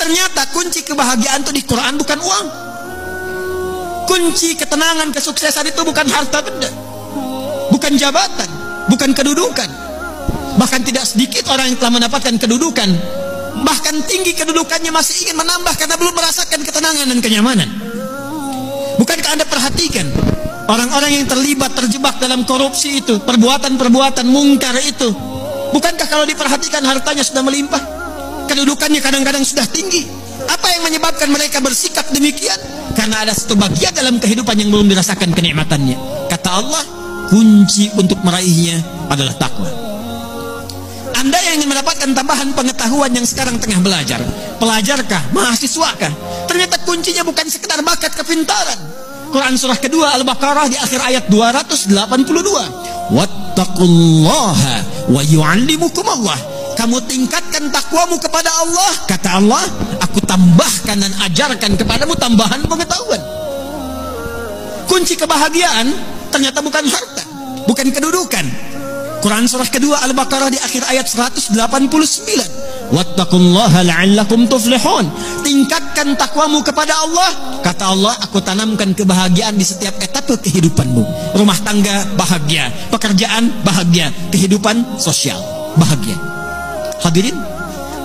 ternyata kunci kebahagiaan itu di Quran bukan uang. Kunci ketenangan, kesuksesan itu bukan harta benda, bukan jabatan, bukan kedudukan. Bahkan tidak sedikit orang yang telah mendapatkan kedudukan, bahkan tinggi kedudukannya, masih ingin menambah karena belum merasakan ketenangan dan kenyamanan. Bukankah Anda perhatikan orang-orang yang terjebak dalam korupsi itu, perbuatan-perbuatan mungkar itu? Bukankah kalau diperhatikan hartanya sudah melimpah, kedudukannya kadang-kadang sudah tinggi? Apa yang menyebabkan mereka bersikap demikian? Karena ada satu bagian dalam kehidupan yang belum dirasakan kenikmatannya. Kata Allah, kunci untuk meraihnya adalah takwa. Anda yang ingin mendapatkan tambahan pengetahuan yang sekarang tengah belajar, pelajarkah, mahasiswakah? Ternyata kuncinya bukan sekedar bakat kepintaran. Quran surah kedua Al-Baqarah di akhir ayat 282. Wattaqullaha wa yu'allimukumullah. Kamu tingkatkan takwamu kepada Allah. Kata Allah, aku tambahkan dan ajarkan kepadamu tambahan pengetahuan. Kunci kebahagiaan ternyata bukan harta, bukan kedudukan. Quran surah kedua Al-Baqarah di akhir ayat 189. Wattaqullaha la'allakum tuflihun. Tingkatkan takwamu kepada Allah. Kata Allah, aku tanamkan kebahagiaan di setiap etapa kehidupanmu. Rumah tangga bahagia, pekerjaan bahagia, kehidupan sosial bahagia. Hadirin,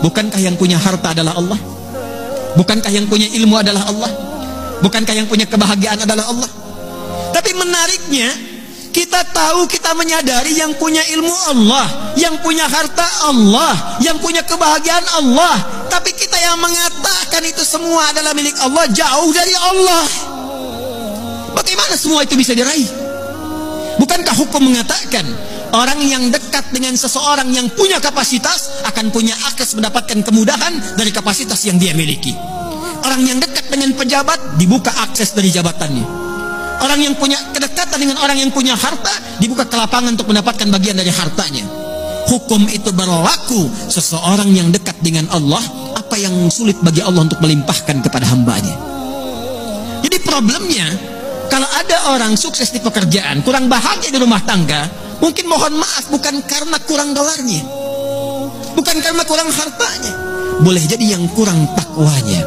bukankah yang punya harta adalah Allah? Bukankah yang punya ilmu adalah Allah? Bukankah yang punya kebahagiaan adalah Allah? Tapi menariknya, kita tahu, kita menyadari yang punya ilmu Allah, yang punya harta Allah, yang punya kebahagiaan Allah. Tapi kita yang mengatakan itu semua adalah milik Allah, jauh dari Allah. Bagaimana semua itu bisa diraih? Bukankah hukum mengatakan orang yang dekat dengan seseorang yang punya kapasitas akan punya akses mendapatkan kemudahan dari kapasitas yang dia miliki? Orang yang dekat dengan pejabat dibuka akses dari jabatannya. Orang yang punya kedekatan dengan orang yang punya harta dibuka kelapangan untuk mendapatkan bagian dari hartanya. Hukum itu berlaku. Seseorang yang dekat dengan Allah, apa yang sulit bagi Allah untuk melimpahkan kepada hambanya. Jadi problemnya, kalau ada orang sukses di pekerjaan, kurang bahagia di rumah tangga, mungkin mohon maaf bukan karena kurang gelarnya, bukan karena kurang hartanya, boleh jadi yang kurang takwanya.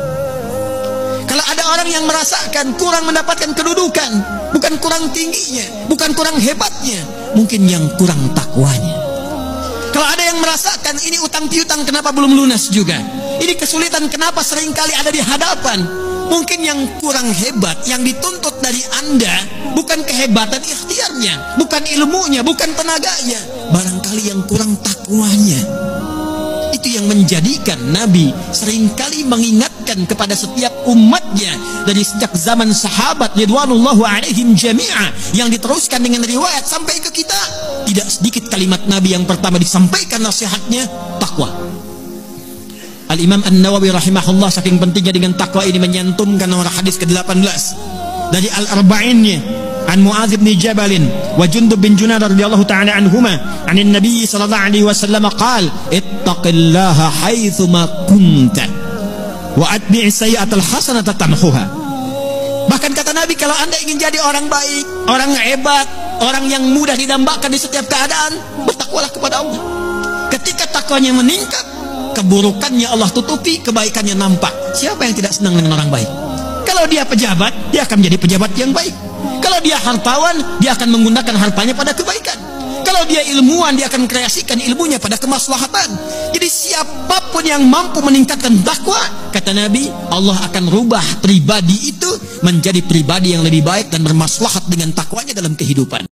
Kalau ada orang yang merasakan kurang mendapatkan kedudukan, bukan kurang tingginya, bukan kurang hebatnya, mungkin yang kurang takwanya. Kalau ada yang merasakan ini utang piutang kenapa belum lunas juga, ini kesulitan kenapa seringkali ada di hadapan, mungkin yang kurang hebat, yang dituntut dari Anda bukan kehebatan ikhtiarnya, bukan ilmunya, bukan tenaganya, barangkali yang kurang takwanya. Itu yang menjadikan Nabi seringkali mengingatkan kepada setiap umatnya dari sejak zaman sahabat ridwanullahu alaihim jami'ah, yang diteruskan dengan riwayat sampai ke kita. Tidak sedikit kalimat Nabi yang pertama disampaikan nasihatnya, takwa. Al-Imam An-Nawawi rahimahullah saking pentingnya dengan takwa ini menyantumkan nomor hadis ke-18 dari Al-Arba'innya an Mu'adz bin Jabal wa Jundub bin Junadar radhiyallahu ta'ala anhuma anin Nabi sallallahu alaihi wasallam qala ittaqillaha haitsu ma kunta wa atbi' sayyi'atal hasanata tamhuha. Bahkan kata Nabi, kalau Anda ingin jadi orang baik, orang hebat, orang yang mudah didambakan di setiap keadaan, bertakwalah kepada Allah. Ketika takwanya meningkat, keburukannya Allah tutupi, kebaikannya nampak. Siapa yang tidak senang dengan orang baik? Kalau dia pejabat, dia akan menjadi pejabat yang baik. Kalau dia hartawan, dia akan menggunakan hartanya pada kebaikan. Kalau dia ilmuwan, dia akan kreasikan ilmunya pada kemaslahatan. Jadi siapapun yang mampu meningkatkan takwa, kata Nabi, Allah akan rubah pribadi itu menjadi pribadi yang lebih baik dan bermaslahat dengan takwanya dalam kehidupan.